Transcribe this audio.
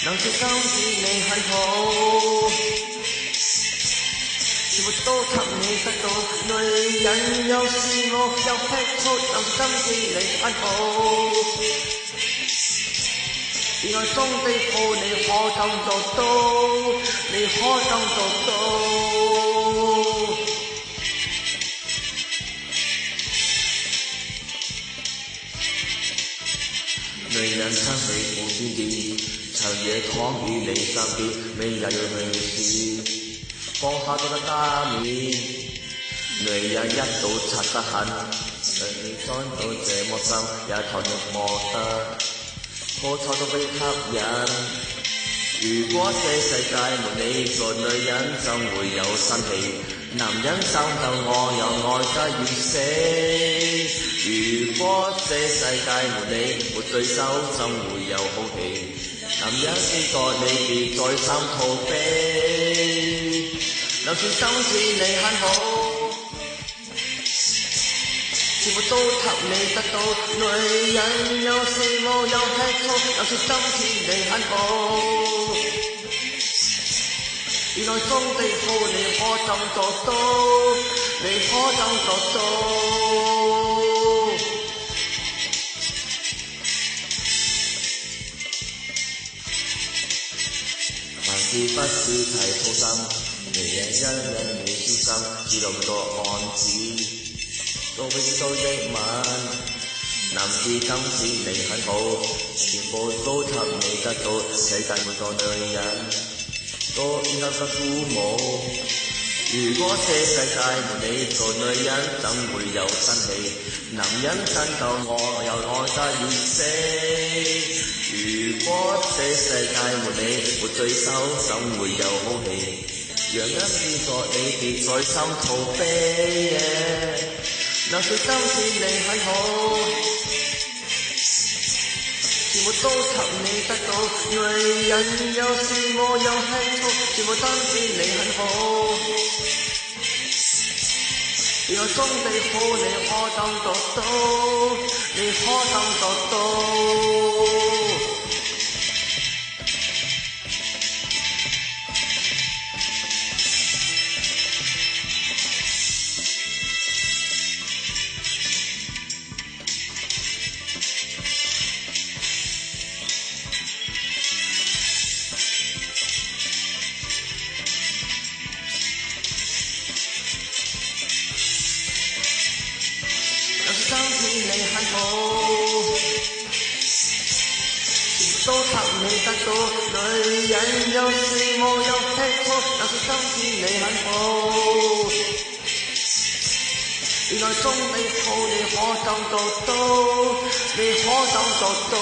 能說今次你很好，全部都給你得到。女人有羨慕有吃醋，能說今次你很好。戀愛中的好你可感覺到，你可感覺到。女人生你無邊邊，長夜躺於你身邊，你也要去試，放下多得加冕。女人一早擦得很，讓你裝到這麼深，也投入莫得，好彩都被吸引。如果這世界沒你個女人，怎會有生氣？男人爭鬥我又愛得要死。如果這世界沒你沒對手，怎會有好戲？男人知覺你別再三逃避，就算今次你很好，全部都給你得到。女人有羨慕有吃醋，就算今次你很好。戀愛中的好你可感覺到，你可感覺到。凡事不是太操心，女人因你小心，知道個案子，都永都英文。男士今次你很好，全部都給你得到，世界每個女人都應該得鼓舞。如果這世界沒你做女人，怎會有生氣？男人爭鬥我又愛得要死。如果這世界沒你沒對手，怎會有好戲？讓人知覺你別再心逃避。能說今次你很好，全部都給你得到。女人有羨慕有吃醋，全部今次你很好。戀愛中的好你可感覺到，你可感覺到。今次你很好，全部都給你得到。女人有羨慕有吃醋，但是今次你很好。戀愛中的好你可感覺到，你可感覺到。